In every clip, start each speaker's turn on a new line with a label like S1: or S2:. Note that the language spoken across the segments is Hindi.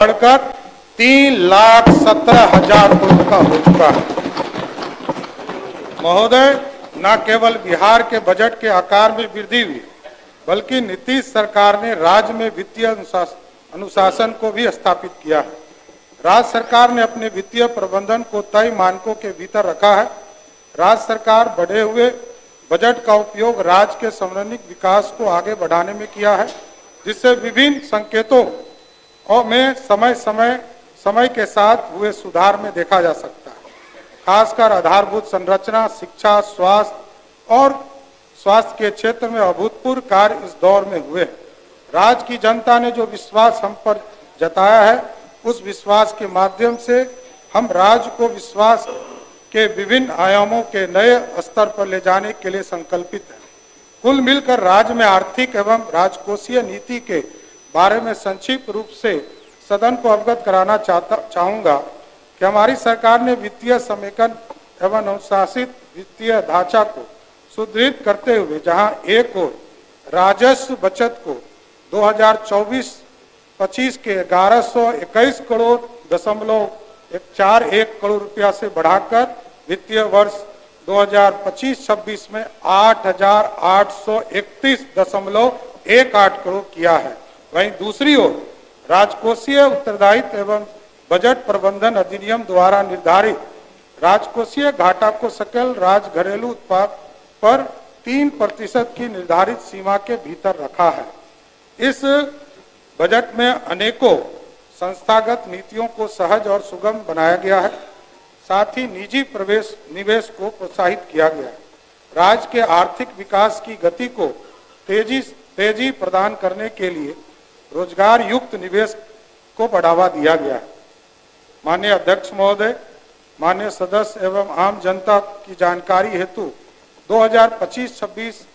S1: बढ़कर 3,17,000 करोड़ का हो चुका है। महोदय, न केवल बिहार के बजट के आकार में वृद्धि हुई, बल्कि नीतीश सरकार ने राज्य में वित्तीय अनुशासन को भी स्थापित किया है। राज्य सरकार ने अपने वित्तीय प्रबंधन को तय मानकों के भीतर रखा है। राज्य सरकार बढ़े हुए बजट का उपयोग राज्य के समन्वित विकास को आगे बढ़ाने में किया है, जिससे विभिन्न संकेतों और में समय के साथ हुए सुधार में देखा जा सकता है। खासकर आधारभूत संरचना, शिक्षा, स्वास्थ्य के क्षेत्र में अभूतपूर्व कार्य इस दौर में हुए। राज्य की जनता ने जो विश्वास हम पर जताया है, उस विश्वास के माध्यम से हम राज्य को विश्वास के विभिन्न आयामों के नए स्तर पर ले जाने के लिए संकल्पित है। कुल मिलकर राज्य में आर्थिक एवं राजकोषीय नीति के बारे में संक्षिप्त रूप से सदन को अवगत कराना चाहूंगा कि हमारी सरकार ने वित्तीय समेकन एवं अनुशासित वित्तीय ढांचा को सुदृढ़ करते हुए जहां एक ओर राजस्व बचत को 2024-25 के 1121 करोड़ दशमलव 41 करोड़ रुपया से बढ़ाकर वित्तीय वर्ष 2025-26 में 8,831.18 करोड़ किया है, वहीं दूसरी ओर राजकोषीय उत्तरदायित्व एवं बजट प्रबंधन अधिनियम द्वारा निर्धारित राजकोषीय घाटा को सकल राज्य घरेलू उत्पाद पर 3% की निर्धारित सीमा के भीतर रखा है। इस बजट में अनेकों संस्थागत नीतियों को सहज और सुगम बनाया गया है, साथ ही निजी निवेश को प्रोत्साहित किया गया है। राज्य के आर्थिक विकास की गति को तेजी प्रदान करने के लिए रोजगार युक्त निवेश को बढ़ावा दिया गया है। माननीय अध्यक्ष महोदय, माननीय सदस्य एवं आम जनता की जानकारी हेतु 2025-26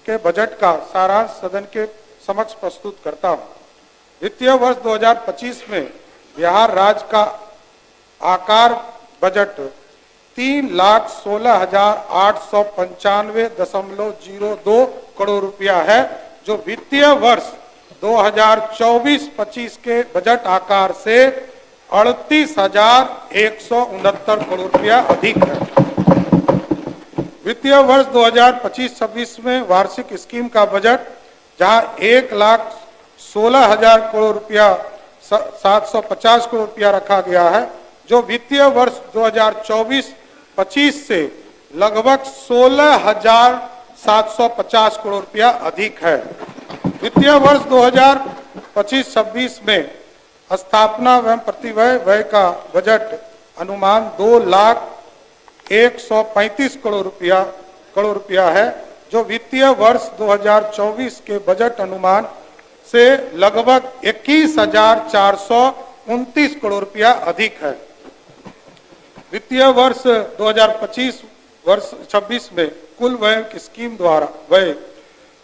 S1: के बजट का सारांश सदन के समक्ष प्रस्तुत करता हूं। वित्तीय वर्ष 2025 में बिहार राज्य का आकार बजट 3,16,895.02 करोड़ रुपया है, जो वित्तीय वर्ष 2024-25 के बजट आकार से 38,169 करोड़ रुपया अधिक है। वित्तीय वर्ष 2025-26 में वार्षिक स्कीम का बजट जहां 1,16,000 करोड़ रुपया 750 करोड़ रुपया रखा गया है, जो वित्तीय वर्ष 2024-25 से लगभग 16,750 करोड़ रुपया अधिक है। वित्तीय वर्ष 2025-26 में स्थापना एवं प्रतिव्यय का बजट अनुमान 2,135 करोड़ रुपया है, जो वित्तीय वर्ष 2024 के बजट अनुमान से लगभग 21,429 करोड़ रुपया अधिक है। वित्तीय वर्ष 2025-26 में कुल व्यय की स्कीम द्वारा व्यय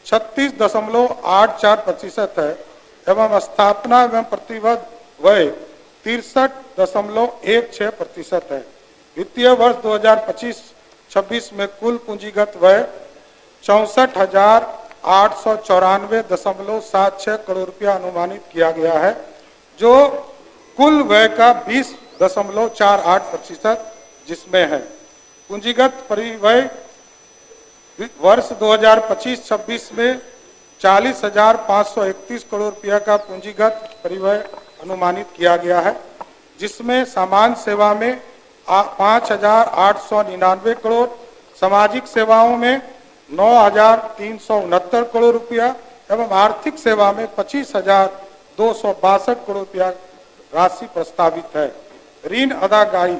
S1: 36.84% है एवं स्थापना एवं प्रतिबद्ध व्यय 63.16% है। वित्तीय वर्ष 2025-26 में कुल पूंजीगत व्यय 64,894.76 करोड़ रुपया अनुमानित किया गया है, जो कुल व्यय का 20.48% जिसमें है। पूंजीगत परिव्यय वर्ष 2025-26 में 40,531 करोड़ रुपया का पूंजीगत परिव्यय अनुमानित किया गया है, जिसमें सामान्य सेवा में 5,899 करोड़, सामाजिक सेवाओं में 9,369 करोड़ रुपया एवं आर्थिक सेवा में 25,262 करोड़ रुपया राशि प्रस्तावित है। ऋण अदायगी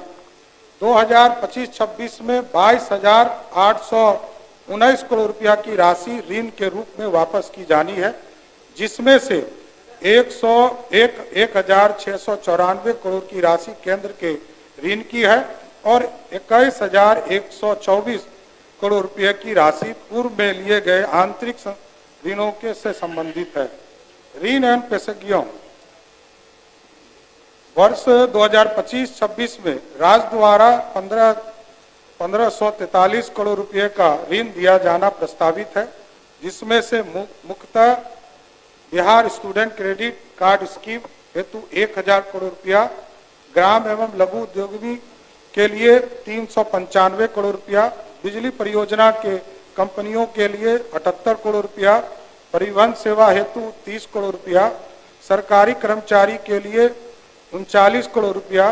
S1: 2025-26 में 22,819 करोड़ रुपया की राशि ऋण के रूप में वापस की जानी है, जिसमें से 1,694 करोड़ की राशि केंद्र के ऋण की है और 21,124 करोड़ रुपये की राशि पूर्व में लिए गए आंतरिक ऋणों के से संबंधित है। ऋण एवं पेशगियों वर्ष 2025-26 में राज्य द्वारा 1543 करोड़ रुपये का ऋण दिया जाना प्रस्तावित है, जिसमें से मुख्यतः Bihar student credit card scheme हेतु 1000 करोड़ रुपया, ग्राम एवं लघु उद्योगी के लिए 395 करोड़ रुपया, बिजली परियोजना के कंपनियों के लिए 78 करोड़ रुपया, परिवहन सेवा हेतु 30 करोड़ रुपया, सरकारी कर्मचारी के लिए 39 करोड़ रुपया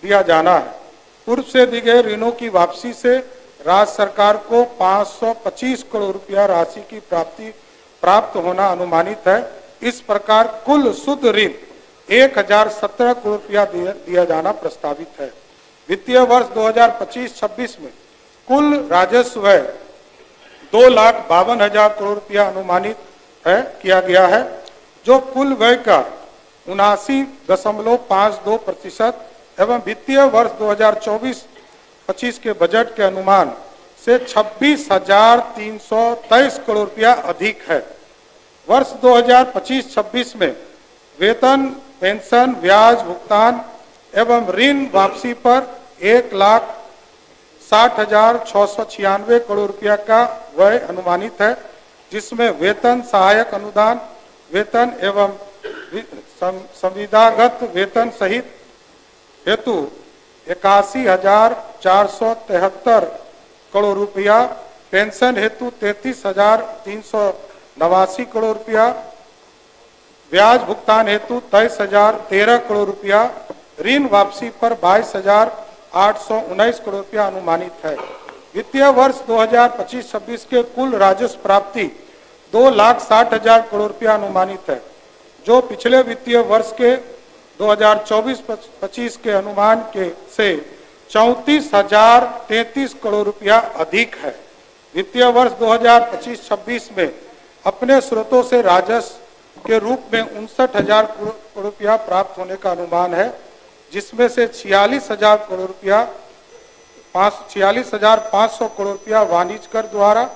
S1: दिया जाना है। पूर्व से दी गए ऋणों की वापसी से राज्य सरकार को 525 करोड़ रुपया राशि की प्राप्त होना अनुमानित है। इस प्रकार कुल शुद्ध ऋण 1017 करोड़ रुपया दिया जाना प्रस्तावित है। वित्तीय वर्ष 2025-26 में कुल राजस्व 2,52,000 करोड़ रुपया अनुमानित किया गया है, जो कुल व्यय का 79.52% एवं वित्तीय वर्ष 2024-25 के बजट के अनुमान से 26,323 करोड़ रुपया अधिक है। वर्ष 2025-26 में वेतन, पेंशन, ब्याज भुगतान एवं ऋण वापसी पर 1,60,696 करोड़ रुपया का व्यय अनुमानित है, जिसमें वेतन, सहायक अनुदान वेतन एवं संविदागत वेतन सहित हेतु 81,473 करोड़ रुपया, पेंशन हेतु 33,389 करोड़ रुपया, ब्याज भुगतान हेतु 23,013 करोड़ रुपया, ऋण वापसी पर 22,819 करोड़ रुपया अनुमानित है। वित्तीय वर्ष 2025-26 के कुल राजस्व प्राप्ति 2,60,000 करोड़ रुपया अनुमानित है, जो पिछले वित्तीय वर्ष के 2024-25 के अनुमान के से 34,033 करोड़ रुपया अधिक है। वित्तीय वर्ष 2025-26 में अपने स्रोतों से राजस्व के रूप में 59,000 करोड़ रुपया प्राप्त होने का अनुमान है, जिसमें से 46,000 करोड़ रुपया 46,500 करोड़ रुपया वाणिज्य कर द्वारा,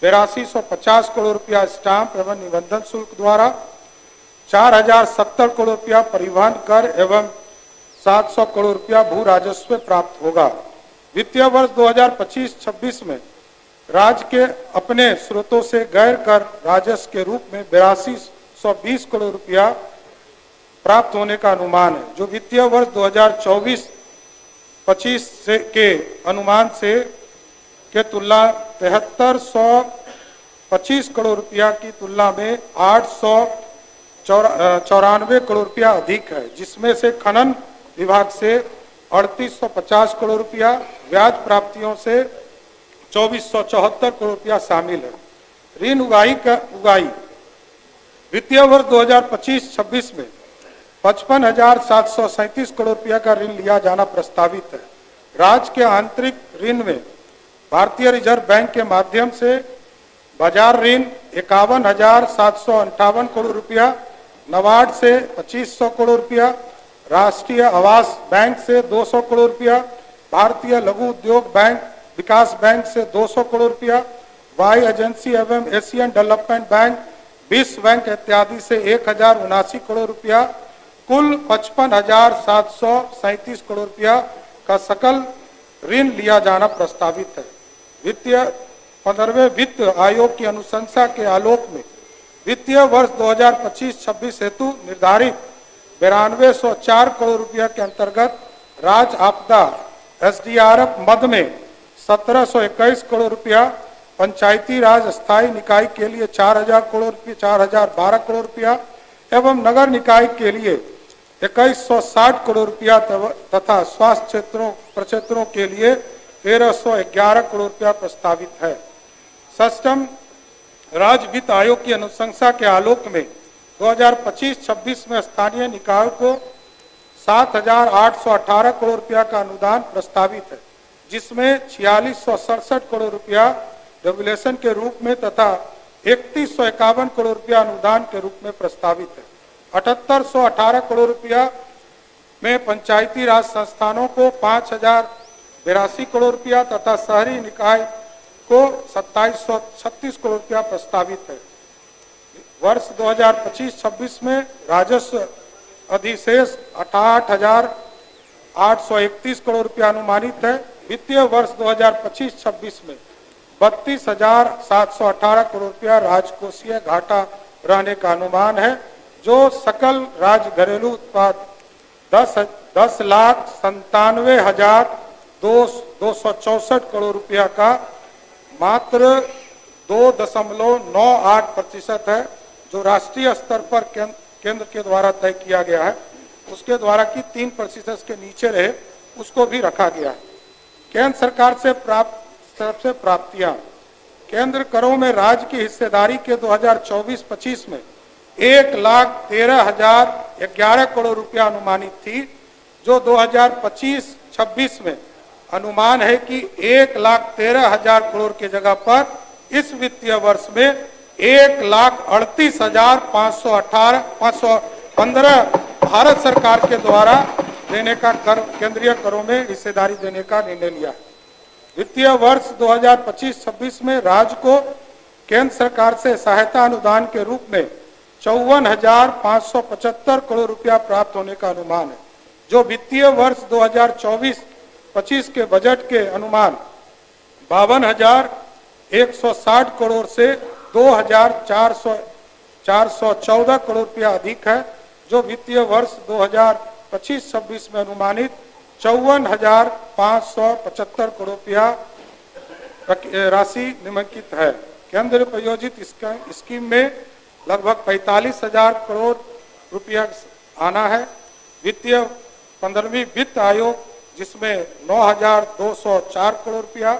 S1: 8250 करोड़ रुपया स्टाम्प एवं निबंधन शुल्क द्वारा, 4,070 करोड़ रुपया परिवहन कर एवं 700 करोड़ रुपया भू राजस्व प्राप्त होगा। वित्तीय वर्ष 2025-26 में राज्य के अपने स्रोतों से गैर कर राजस्व के रूप में 8220 करोड़ रुपया प्राप्त होने का अनुमान है, जो वित्तीय वर्ष 2024-25 के अनुमान से के तुलना 7325 करोड़ रुपया की तुलना में 894 करोड़ रुपया अधिक है, जिसमें से खनन विभाग से 3850 करोड़ रुपया, ब्याज प्राप्तियों से 2474 करोड़ रुपया शामिल है। ऋण उगाही वित्तीय वर्ष 2025-26 में 55,737 करोड़ रुपया का ऋण लिया जाना प्रस्तावित है। राज्य के आंतरिक ऋण में भारतीय रिजर्व बैंक के माध्यम से बाजार ऋण 51,758 करोड़ रुपया, नबार्ड से 2500 करोड़ रुपया, राष्ट्रीय आवास बैंक से 200 करोड़ रुपया, भारतीय लघु उद्योग बैंक विकास बैंक से 200 करोड़ रुपया, वाई एजेंसी एवं एशियन डेवलपमेंट बैंक, विश्व बैंक इत्यादि से 1,079 करोड़ रुपया, कुल 55,737 करोड़ रुपया का सकल ऋण लिया जाना प्रस्तावित है। वित्तीय 15वें वित्त आयोग की अनुशंसा के आलोक में वित्तीय वर्ष 2025-26 हेतु निर्धारित 9204 करोड़ रुपया के अंतर्गत राज्य आपदा SDRF मद में 1721 करोड़ रुपया, पंचायती राज स्थायी निकाय के लिए 4,000 करोड़ रुपया 4,012 करोड़ रुपया एवं नगर निकाय के लिए 2160 करोड़ रुपया तथा स्वास्थ्य प्रक्षेत्रों के लिए 1311 करोड़ रुपया प्रस्तावित है। षष्ठम राज्य वित्त आयोग की अनुशंसा के आलोक में 2025-26 में स्थानीय निकायों को 7,818 करोड़ रुपया का अनुदान प्रस्तावित है, जिसमें 4667 करोड़ रुपया रेगुलेशन के रूप में तथा 3151 करोड़ रुपया अनुदान के रूप में प्रस्तावित है। 7818 करोड़ रुपया में पंचायती राज संस्थानों को 5,082 करोड़ रुपया तथा शहरी निकाय को 2736 करोड़ रुपया प्रस्तावित है। वर्ष 2025-26 में राजस्व अधिशेष 68,831 करोड़ रुपया अनुमानित है। वित्तीय वर्ष 2025-26 में 32,718 करोड़ रुपया राजकोषीय घाटा रहने का अनुमान है, जो सकल राज्य घरेलू उत्पाद 10,97,264 करोड़ रुपया का मात्र 2.98% है, जो राष्ट्रीय स्तर पर केंद्र के द्वारा तय किया गया है। उसके द्वारा की 3% के नीचे रहे, उसको भी रखा गया है। केंद्र सरकार से प्राप्तियां, केंद्र करों में राज्य की हिस्सेदारी के 2024-25 में 1,13,011 करोड़ रुपया अनुमानित थी, जो 2025-26 में अनुमान है कि 1,13,000 करोड़ के जगह पर इस वित्तीय वर्ष में 1,38,515 भारत सरकार के द्वारा देने का केंद्रीय करों में हिस्सेदारी देने का निर्णय लिया है। वित्तीय वर्ष 2025-26 में राज्य को केंद्र सरकार से सहायता अनुदान के रूप में 54,575 करोड़ रुपया प्राप्त होने का अनुमान है, जो वित्तीय वर्ष 2024-25 के बजट के अनुमान 52,160 करोड़ से 2,414 करोड़ रुपया अधिक है, जो वित्तीय वर्ष 2025-26 में अनुमानित 54,575 करोड़ रुपया राशि निम्नलिखित है। केंद्र प्रायोजित स्कीम में लगभग 45,000 करोड़ रुपया आना है। वित्तीय 15वीं वित्त आयोग, जिसमें 9,204 करोड़ रुपया,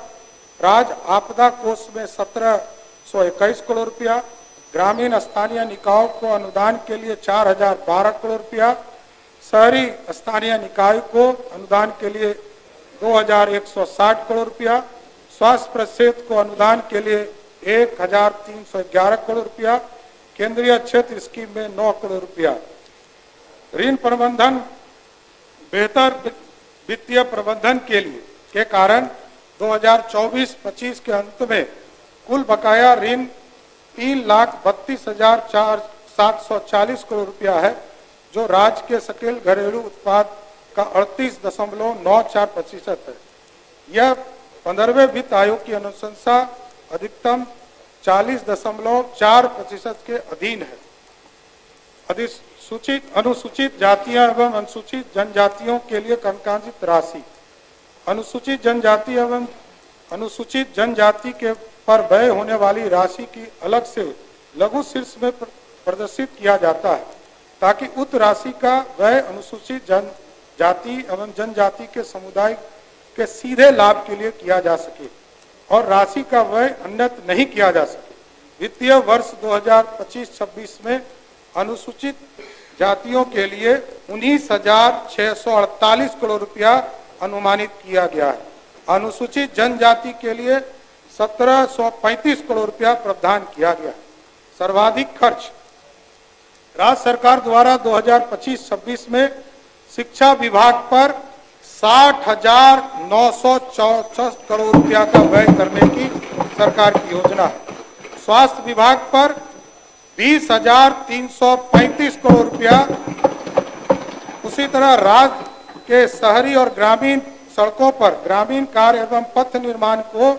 S1: राज्य आपदा कोष में 1,721 करोड़ रुपया, ग्रामीण स्थानीय निकायों को अनुदान के लिए 4,012 करोड़ रुपया, शहरी स्थानीय निकाय को अनुदान के लिए 2,160 करोड़ रुपया, स्वास्थ्य परिषद को अनुदान के लिए 1,311 करोड़ रुपया, केंद्रीय क्षेत्र स्कीम में 9 करोड़ रुपया। ऋण प्रबंधन, बेहतर वित्तीय प्रबंधन के लिए के कारण 2024-25 के अंत में कुल बकाया ऋण 3,32,740 करोड़ रुपया है, जो राज्य के सकल घरेलू उत्पाद का 38.94% है। यह 15वें वित्त आयोग की अनुशंसा अधिकतम 40.4% के अधीन है। अनुसूचित जातियां एवं अनुसूचित जनजातियों के लिए कंकांशित राशि, अनुसूचित जनजाति एवं अनुसूचित जनजाति के पर व्यय होने वाली राशि की अलग से लघु शीर्ष में प्रदर्शित किया जाता है, ताकि उक्त राशि का व्यय अनुसूचित जनजाति एवं जनजाति के समुदाय के सीधे लाभ के लिए किया जा सके और राशि का व्यय अन्यत्र नहीं किया जा सके। वित्तीय वर्ष 2025-26 में अनुसूचित जातियों के लिए 19,648 करोड़ रुपया अनुमानित किया गया है। अनुसूचित जनजाति के लिए 1,735 करोड़ रुपया प्रावधान किया गया है। सर्वाधिक खर्च, राज्य सरकार द्वारा 2025-26 में शिक्षा विभाग पर 60,964 करोड़ रुपया का व्यय करने की सरकार की योजना है। स्वास्थ्य विभाग पर 20,335 करोड़ रुपया, उसी तरह राज्य के शहरी और ग्रामीण सड़कों पर ग्रामीण कार्य एवं पथ निर्माण को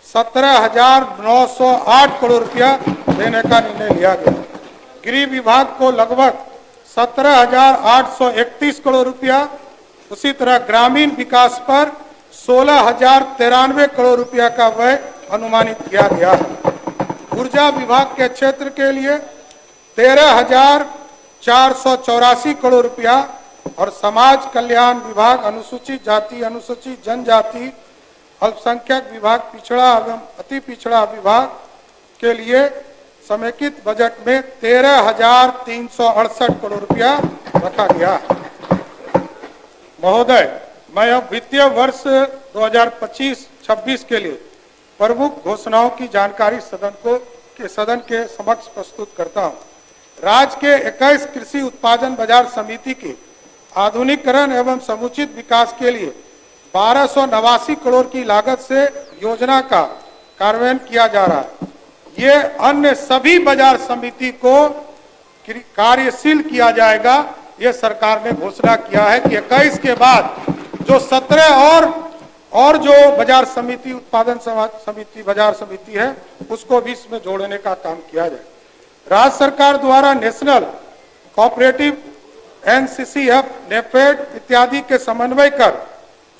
S1: 17,908 करोड़ रुपया देने का निर्णय लिया गया। गृह विभाग को लगभग 17,831 करोड़ रुपया, उसी तरह ग्रामीण विकास पर 16,093 करोड़ रुपया का व्यय अनुमानित किया गया है। ऊर्जा विभाग के क्षेत्र के लिए 13,484 करोड़ रुपया और समाज कल्याण विभाग, अनुसूचित जाति, अनुसूचित जनजाति, अल्पसंख्यक विभाग, पिछड़ा एवं अति पिछड़ा विभाग के लिए समेकित बजट में 13,368 करोड़ रुपया रखा गया है। महोदय, मैं अब वित्तीय वर्ष 2025-26 के लिए प्रमुख घोषणाओं की जानकारी सदन के समक्ष प्रस्तुत करता हूं। राज्य के 21 कृषि उत्पादन बाजार समिति के आधुनिकीकरण एवं समुचित विकास के लिए 1,289 करोड़ की लागत से योजना का कार्यान्वयन किया जा रहा है। ये अन्य सभी बाजार समिति को कार्यशील किया जाएगा। ये सरकार ने घोषणा किया है कि 21 के बाद जो 17 और जो बाजार समिति, उत्पादन समिति, बाजार समिति है, उसको भी इसमें जोड़ने का काम किया जाए। राज्य सरकार द्वारा नेशनल कोऑपरेटिव, एनसीसीएफ, नेफेड इत्यादि के समन्वय कर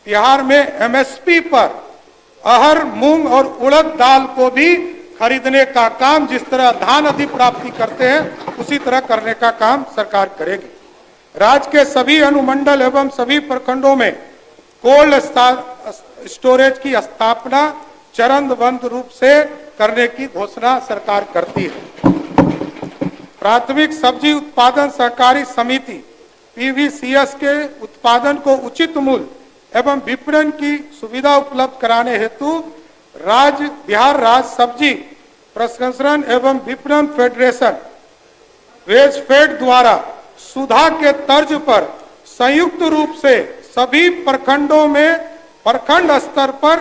S1: बिहार में एमएसपी पर अरहर, मूंग और उड़द दाल को भी खरीदने का काम, जिस तरह धान अधिप्राप्ति करते हैं उसी तरह करने का काम सरकार करेगी। राज्य के सभी अनुमंडल एवं सभी प्रखंडों में कोल्ड स्टोरेज की स्थापना चरणबद्ध रूप से करने की घोषणा सरकार करती है। प्राथमिक सब्जी उत्पादन सहकारी समिति पीवीसीएस के उत्पादन को उचित मूल्य एवं विपणन की सुविधा उपलब्ध कराने हेतु बिहार राज्य सब्जी प्रसंस्करण एवं विपणन फेडरेशन वेजफेड द्वारा सुधा के तर्ज पर संयुक्त रूप से सभी प्रखंडों में प्रखंड स्तर पर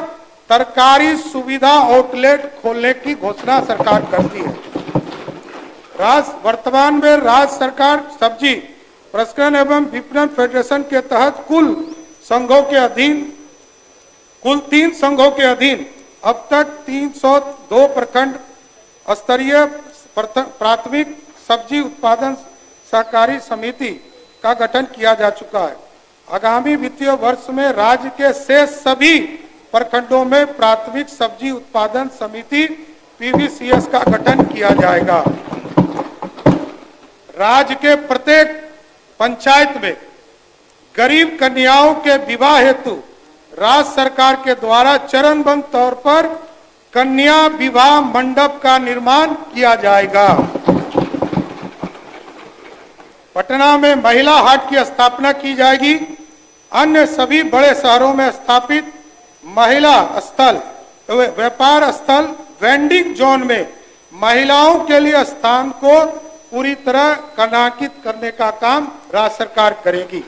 S1: तरकारी सुविधा आउटलेट खोलने की घोषणा सरकार करती है। वर्तमान में राज्य सरकार सब्जी प्रसंस्करण एवं विपणन फेडरेशन के तहत कुल 3 संघों के अधीन अब तक 302 प्रखंड स्तरीय प्राथमिक सब्जी उत्पादन सहकारी समिति का गठन किया जा चुका है। आगामी वित्तीय वर्ष में राज्य के शेष सभी प्रखंडों में प्राथमिक सब्जी उत्पादन समिति पीवीसीएस का गठन किया जाएगा। राज्य के प्रत्येक पंचायत में गरीब कन्याओं के विवाह हेतु राज्य सरकार के द्वारा चरणबद्ध तौर पर कन्या विवाह मंडप का निर्माण किया जाएगा। पटना में महिला हाट की स्थापना की जाएगी। अन्य सभी बड़े शहरों में स्थापित महिला स्थल, व्यापार स्थल, वेंडिंग जोन में महिलाओं के लिए स्थान को पूरी तरह कनाकित करने का काम राज्य सरकार करेगी।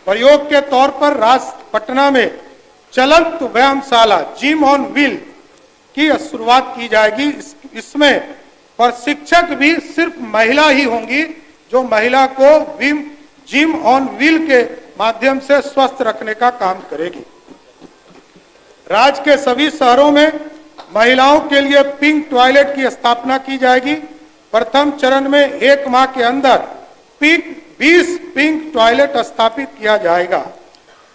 S1: प्रयोग के तौर पर पटना में चलंत व्यायामशाला जिम ऑन व्हील की शुरुआत की जाएगी। इसमें प्रशिक्षक भी सिर्फ महिला ही होंगी, जो महिला को जिम ऑन व्हील के माध्यम से स्वस्थ रखने का काम करेगी। राज्य के सभी शहरों में महिलाओं के लिए पिंक टॉयलेट की स्थापना की जाएगी। प्रथम चरण में 1 माह के अंदर 20 पिंक टॉयलेट स्थापित किया जाएगा।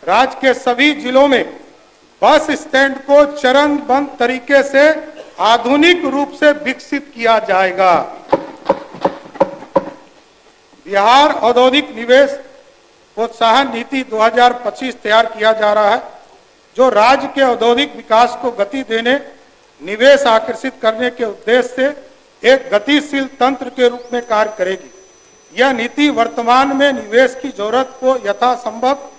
S1: राज्य के सभी जिलों में बस स्टैंड को चरणबद्ध तरीके से आधुनिक रूप से विकसित किया जाएगा। बिहार औद्योगिक निवेश प्रोत्साहन नीति 2025 तैयार किया जा रहा है, जो राज्य के औद्योगिक विकास को गति देने, निवेश आकर्षित करने के उद्देश्य से एक गतिशील तंत्र के रूप में कार्य करेगी। यह नीति वर्तमान में निवेश की जरूरत को यथासंभव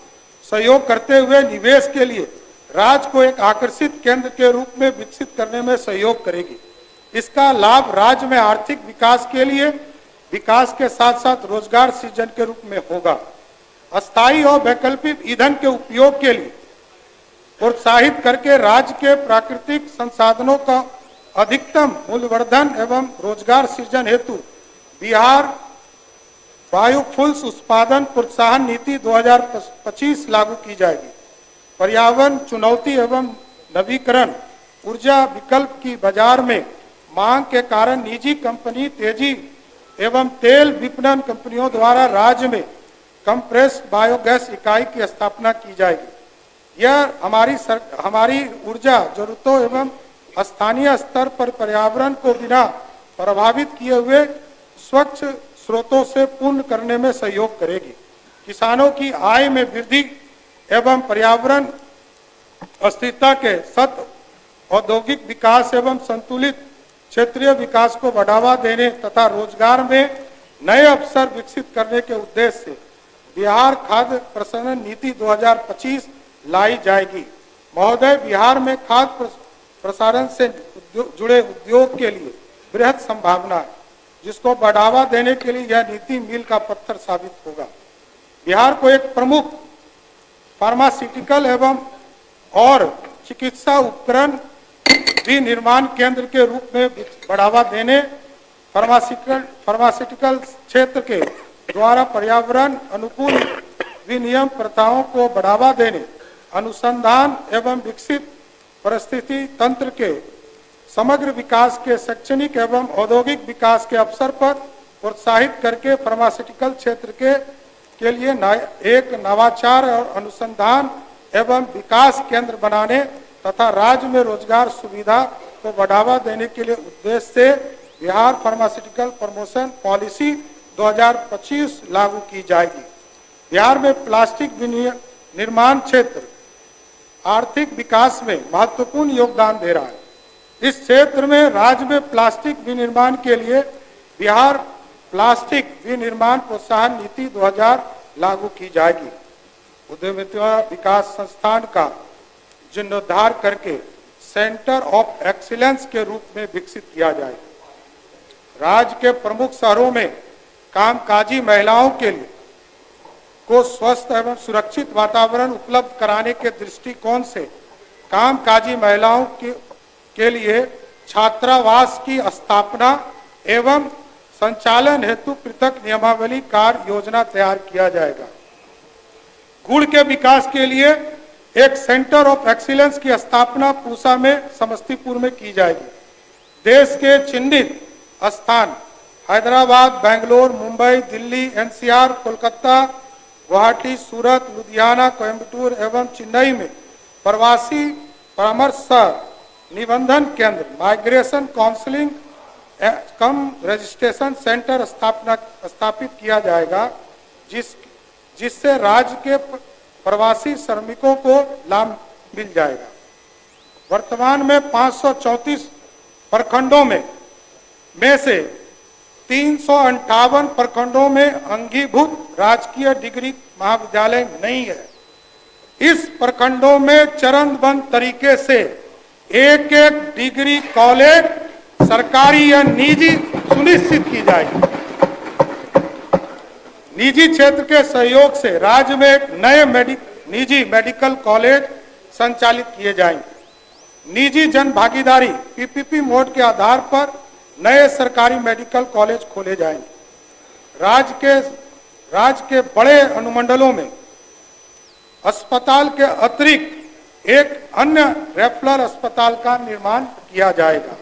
S1: सहयोग करते हुए निवेश के लिए राज्य को एक आकर्षित केंद्र के रूप में विकसित करने में सहयोग करेगी। इसका लाभ राज्य में आर्थिक विकास के लिए विकास के साथ साथ रोजगार सृजन के रूप में होगा। अस्थायी और वैकल्पिक ईंधन के उपयोग के लिए प्रोत्साहित करके राज्य के प्राकृतिक संसाधनों का अधिकतम मूल्यवर्धन एवं रोजगार सृजन हेतु बिहार बायोफ्यूल्स उत्पादन प्रोत्साहन नीति 2025 लागू की जाएगी। पर्यावरण चुनौती एवं नवीकरण ऊर्जा विकल्प की बाजार में मांग के कारण निजी कंपनी तेजी एवं तेल विपणन कंपनियों द्वारा राज्य में कंप्रेस्ड बायोगैस इकाई की स्थापना की जाएगी। यह हमारी ऊर्जा जरूरतों एवं स्थानीय स्तर पर पर्यावरण को बिना प्रभावित किए हुए स्वच्छ स्रोतों से पूर्ण करने में सहयोग करेगी। किसानों की आय में वृद्धि एवं पर्यावरण अस्थिरता के साथ औद्योगिक विकास एवं संतुलित क्षेत्रीय विकास को बढ़ावा देने तथा रोजगार में नए अवसर विकसित करने के उद्देश्य से बिहार खाद्य प्रसंस्करण नीति 2025 लाई जाएगी। महोदय, बिहार में खाद्य प्रसारण से जुड़े उद्योग के लिए बृहद संभावना है, जिसको बढ़ावा देने के लिए यह नीति मील का पत्थर साबित होगा। बिहार को एक प्रमुख फार्मास्यूटिकल एवं और चिकित्सा उपकरण विनिर्माण केंद्र के रूप में बढ़ावा देने, फार्मास्यूटिकल क्षेत्र के द्वारा पर्यावरण अनुकूल विनियम प्रथाओं को बढ़ावा देने, अनुसंधान एवं विकसित परिस्थिति तंत्र के समग्र विकास के शैक्षणिक एवं औद्योगिक विकास के अवसर पर प्रोत्साहित करके फार्मास्यूटिकल क्षेत्र के लिए एक नवाचार और अनुसंधान एवं विकास केंद्र बनाने तथा राज्य में रोजगार सुविधा को बढ़ावा देने के लिए उद्देश्य से बिहार फार्मास्यूटिकल प्रमोशन पॉलिसी 2025 लागू की जाएगी। बिहार में प्लास्टिक निर्माण क्षेत्र आर्थिक विकास में महत्वपूर्ण योगदान दे रहा है। इस क्षेत्र में राज्य में प्लास्टिक विनिर्माण के लिए बिहार प्लास्टिक विनिर्माण प्रोत्साहन नीति 2000 लागू की जाएगी। उद्यमिता विकास संस्थान का जीर्णोद्धार करके सेंटर ऑफ एक्सीलेंस के रूप में विकसित किया जाएगा। राज्य के प्रमुख शहरों में कामकाजी महिलाओं के लिए को स्वस्थ एवं सुरक्षित वातावरण उपलब्ध कराने के दृष्टिकोण से कामकाजी महिलाओं के लिए छात्रावास की स्थापना एवं संचालन हेतु पृथक नियमावली कार्य योजना तैयार किया जाएगा। गुड़ के विकास के लिए एक सेंटर ऑफ एक्सीलेंस की स्थापना पूसा में समस्तीपुर में की जाएगी। देश के चिन्हित स्थान हैदराबाद, बेंगलोर, मुंबई, दिल्ली, एनसीआर, कोलकाता, गुवाहाटी, सूरत, लुधियाना, कोयम्बटूर एवं चेन्नई में प्रवासी परामर्श निबंधन केंद्र माइग्रेशन काउंसलिंग कम रजिस्ट्रेशन सेंटर स्थापित किया जाएगा, जिससे राज्य के प्रवासी श्रमिकों को लाभ मिल जाएगा। वर्तमान में 534 प्रखंडों में से 358 प्रखंडों में अंगीभूत राजकीय डिग्री महाविद्यालय नहीं है। इस प्रखंडों में चरणबद्ध तरीके से एक एक डिग्री कॉलेज सरकारी या निजी सुनिश्चित की जाएगी। निजी क्षेत्र के सहयोग से राज्य में एक नए निजी मेडिकल कॉलेज संचालित किए जाएंगे। निजी जन भागीदारी पीपीपी मोड के आधार पर नए सरकारी मेडिकल कॉलेज खोले जाएंगे। राज्य के बड़े अनुमंडलों में अस्पताल के अतिरिक्त एक अन्य रेफरल अस्पताल का निर्माण किया जाएगा।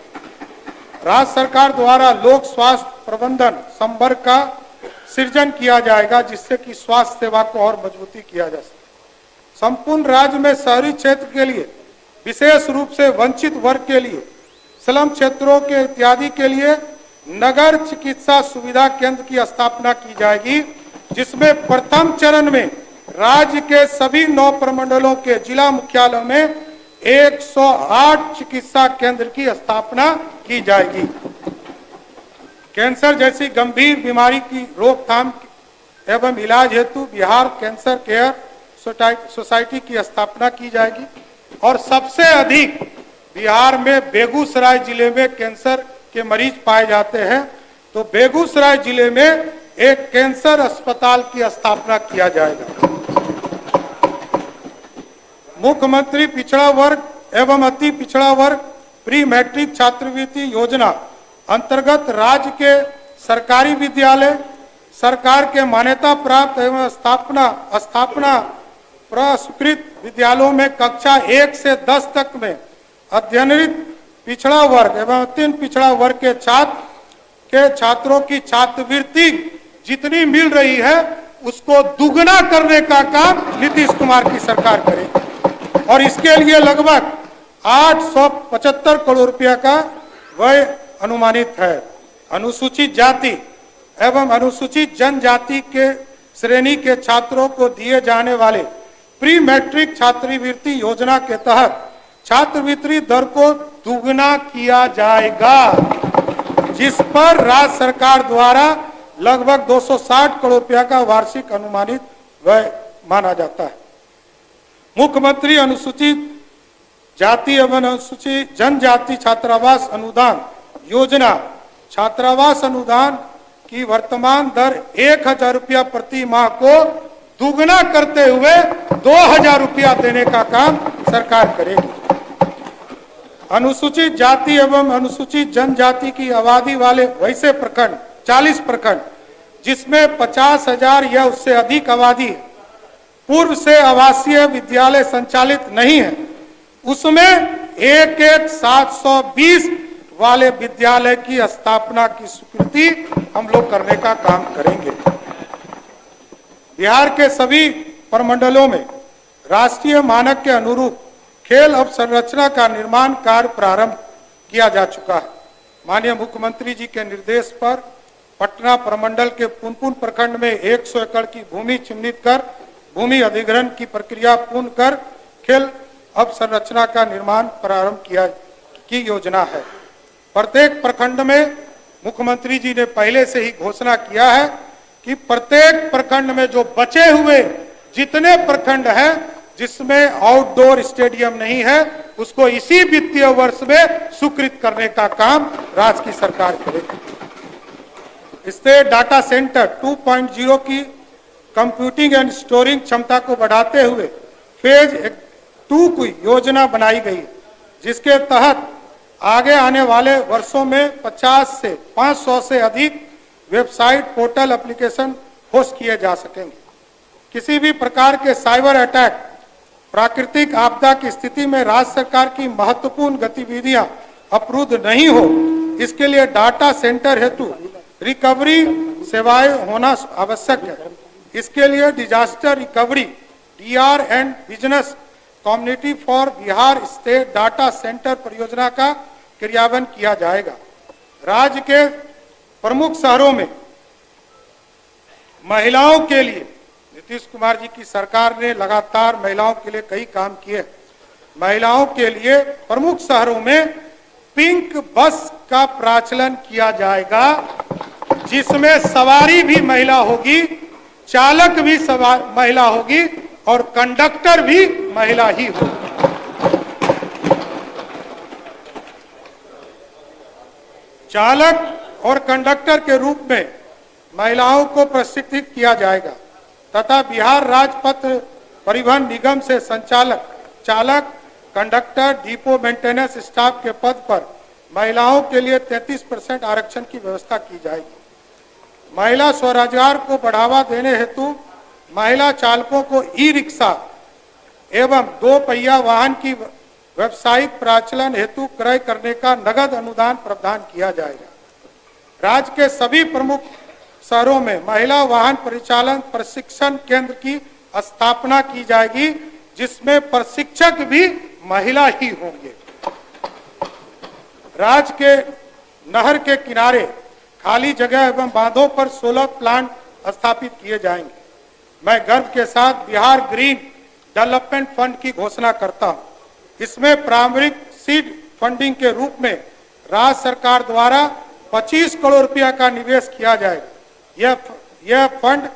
S1: राज्य सरकार द्वारा लोक स्वास्थ्य प्रबंधन संवर्ग का सृजन किया जाएगा, जिससे कि स्वास्थ्य सेवा को और मजबूती किया जा सके। संपूर्ण राज्य में शहरी क्षेत्र के लिए, विशेष रूप से वंचित वर्ग के लिए, स्लम क्षेत्रों के इत्यादि के लिए नगर चिकित्सा सुविधा केंद्र की स्थापना की जाएगी, जिसमें प्रथम चरण में राज्य के सभी 9 प्रमंडलों के जिला मुख्यालयों में 108 चिकित्सा केंद्र की स्थापना की जाएगी। कैंसर जैसी गंभीर बीमारी की रोकथाम एवं इलाज हेतु बिहार कैंसर केयर सोसाइटी की स्थापना की जाएगी। और सबसे अधिक बिहार में बेगूसराय जिले में कैंसर के मरीज पाए जाते हैं, तो बेगूसराय जिले में एक कैंसर अस्पताल की स्थापना किया जाएगा। मुख्यमंत्री पिछड़ा वर्ग एवं अति पिछड़ा वर्ग प्री मैट्रिक छात्रवृत्ति योजना अंतर्गत राज्य के सरकारी विद्यालय, सरकार के मान्यता प्राप्त एवं स्थापना पुरस्कृत विद्यालयों में कक्षा 1 से 10 तक में अध्ययनरत पिछड़ा वर्ग एवं अत्यंत पिछड़ा वर्ग के छात्रों की छात्रवृत्ति जितनी मिल रही है उसको दुगना करने का काम नीतीश कुमार की सरकार करेगी। और इसके लिए लगभग 875 करोड़ रुपया का व्यय अनुमानित है। अनुसूचित जाति एवं अनुसूचित जनजाति के श्रेणी के छात्रों को दिए जाने वाले प्री मैट्रिक छात्रवृत्ति योजना के तहत छात्रवृत्ति दर को दुगना किया जाएगा, जिस पर राज्य सरकार द्वारा लगभग 260 करोड़ रुपया का वार्षिक अनुमानित व्यय माना जाता है। मुख्यमंत्री अनुसूचित जाति एवं अनुसूचित जनजाति छात्रावास अनुदान योजना छात्रावास अनुदान की वर्तमान दर 1000 रुपया प्रति माह को दुगना करते हुए 2000 रुपया देने का काम सरकार करेगी। अनुसूचित जाति एवं अनुसूचित जनजाति की आबादी वाले वैसे प्रखंड 40 प्रखंड जिसमें 50,000 या उससे अधिक आबादी पूर्व से आवासीय विद्यालय संचालित नहीं है, उसमें 720 वाले विद्यालय की स्थापना की स्वीकृति हम लोग करने का काम करेंगे। बिहार के सभी प्रमंडलों में राष्ट्रीय मानक के अनुरूप खेल अवसंरचना का निर्माण कार्य प्रारंभ किया जा चुका है। माननीय मुख्यमंत्री जी के निर्देश पर पटना प्रमंडल के पुनपुन प्रखंड में 100 एकड़ की भूमि चिन्हित कर भूमि अधिग्रहण की प्रक्रिया पूर्ण कर खेल अवसंरचना का निर्माण प्रारंभ की योजना है। प्रत्येक प्रखंड में मुख्यमंत्री जी ने पहले से ही घोषणा किया है कि प्रत्येक प्रखंड में जो बचे हुए जितने प्रखंड हैं जिसमें आउटडोर स्टेडियम नहीं है उसको इसी वित्तीय वर्ष में स्वीकृत करने का काम राज्य की सरकार करेगी। इससे डाटा सेंटर 2.0 की कंप्यूटिंग एंड स्टोरिंग क्षमता को बढ़ाते हुए फेज 2 की योजना बनाई गई, जिसके तहत आगे आने वाले वर्षों में 50 से 500 से अधिक वेबसाइट पोर्टल एप्लीकेशन होस्ट किए जा सकेंगे। किसी भी प्रकार के साइबर अटैक, प्राकृतिक आपदा की स्थिति में राज्य सरकार की महत्वपूर्ण गतिविधियां अवरुद्ध नहीं हो, इसके लिए डाटा सेंटर हेतु रिकवरी सेवाएं होना आवश्यक है। इसके लिए disaster recovery DR and business community for Bihar state data centre परियोजना का क्रियान्वयन किया जाएगा। राज्य के प्रमुख शहरों में महिलाओं के लिए नीतीश कुमार जी की सरकार ने लगातार महिलाओं के लिए कई काम किए। महिलाओं के लिए प्रमुख शहरों में पिंक बस का प्रचलन किया जाएगा, जिसमें सवारी भी महिला होगी, चालक भी महिला होगी और कंडक्टर भी महिला ही होगी। चालक और कंडक्टर के रूप में महिलाओं को प्रशिक्षित किया जाएगा तथा बिहार राजपथ परिवहन निगम से संचालक, चालक, कंडक्टर, डिपो मेंटेनेंस स्टाफ के पद पर महिलाओं के लिए 33% आरक्षण की व्यवस्था की जाएगी। महिला स्वरोजगार को बढ़ावा देने हेतु महिला चालकों को ई-रिक्शा एवं 2 पहिया वाहन की व्यावसायिक प्रचलन हेतु क्रय करने का नगद अनुदान प्रावधान किया जाएगा। राज्य के सभी प्रमुख शहरों में महिला वाहन परिचालन प्रशिक्षण केंद्र की स्थापना की जाएगी, जिसमें प्रशिक्षक भी महिला ही होंगे। राज्य के नहर के किनारे खाली जगह एवं बांधों पर सोलर प्लांट स्थापित किए जाएंगे। मैं गर्व के साथ बिहार ग्रीन डेवलपमेंट फंड की घोषणा करता हूं। इसमें प्रारंभिक सीड फंडिंग के रूप में राज्य सरकार द्वारा 25 करोड़ रुपया का निवेश किया जाएगा। यह फंड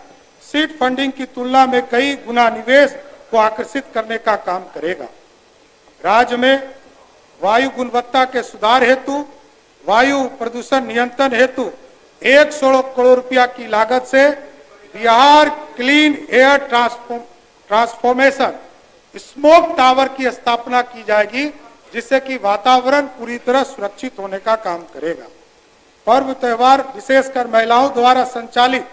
S1: सीड फंडिंग की तुलना में कई गुना निवेश को आकर्षित करने का काम करेगा। राज्य में वायु गुणवत्ता के सुधार हेतु वायु प्रदूषण नियंत्रण हेतु 116 करोड़ रुपया की लागत से Bihar clean air transformation smoke tower की स्थापना की जाएगी, जिससे कि वातावरण पूरी तरह सुरक्षित होने का काम करेगा। पर्व त्योहार विशेषकर महिलाओं द्वारा संचालित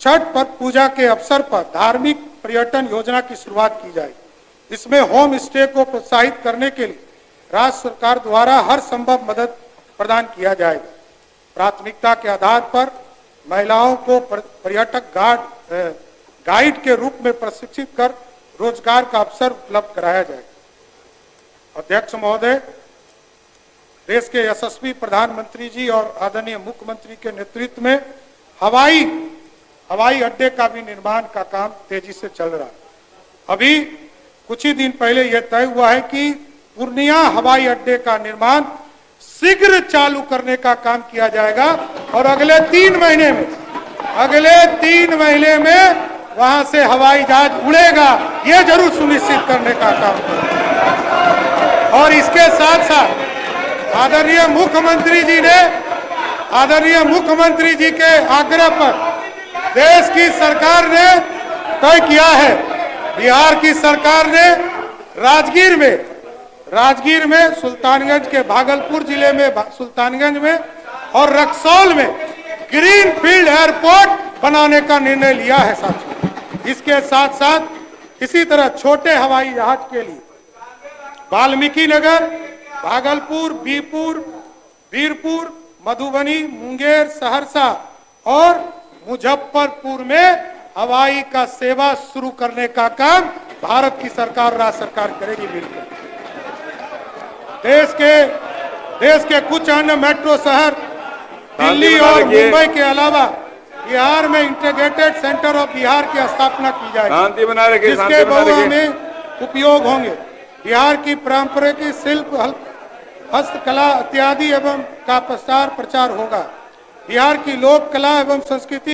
S1: छठ पर्व पूजा के अवसर पर धार्मिक पर्यटन योजना की शुरुआत की जाएगी। इसमें होम स्टे को प्रोत्साहित करने के लिए राज्य सरकार द्वारा हर संभव मदद प्रदान किया जाएगा। प्राथमिकता के आधार पर महिलाओं को पर्यटक गाइड के रूप में प्रशिक्षित कर रोजगार का अवसर उपलब्ध कराया जाएगा। अध्यक्ष महोदय, देश के यशस्वी प्रधानमंत्री जी और आदरणीय मुख्यमंत्री के नेतृत्व में हवाई अड्डे का भी निर्माण का काम तेजी से चल रहा है। अभी कुछ ही दिन पहले यह तय हुआ है कि पूर्णिया हवाई अड्डे का निर्माण शीघ्र चालू करने का काम किया जाएगा और अगले 3 महीने में वहां से हवाई जहाज उड़ेगा, यह जरूर सुनिश्चित करने का काम करेगा। और इसके साथ साथ आदरणीय मुख्यमंत्री जी के आग्रह पर देश की सरकार ने तय किया है, बिहार की सरकार ने राजगीर में सुल्तानगंज के भागलपुर जिले में सुल्तानगंज में और रक्सौल में ग्रीन फील्ड एयरपोर्ट बनाने का निर्णय लिया है साथियों। इसके साथ साथ इसी तरह छोटे हवाई जहाज के लिए वाल्मीकि नगर, भागलपुर, बीरपुर, वीरपुर, मधुबनी, मुंगेर, सहरसा और मुजफ्फरपुर में हवाई का सेवा शुरू करने का काम भारत की सरकार, राज्य सरकार करेगी मिलकर। देश के कुछ अन्य मेट्रो शहर दिल्ली और मुंबई के अलावा बिहार में इंटीग्रेटेड सेंटर ऑफ बिहार की स्थापना की जाएगी, जिसके बहुआ में उपयोग होंगे। बिहार की पारंपरिक शिल्प, हस्तकला इत्यादि एवं का प्रचार होगा। बिहार की लोक कला एवं संस्कृति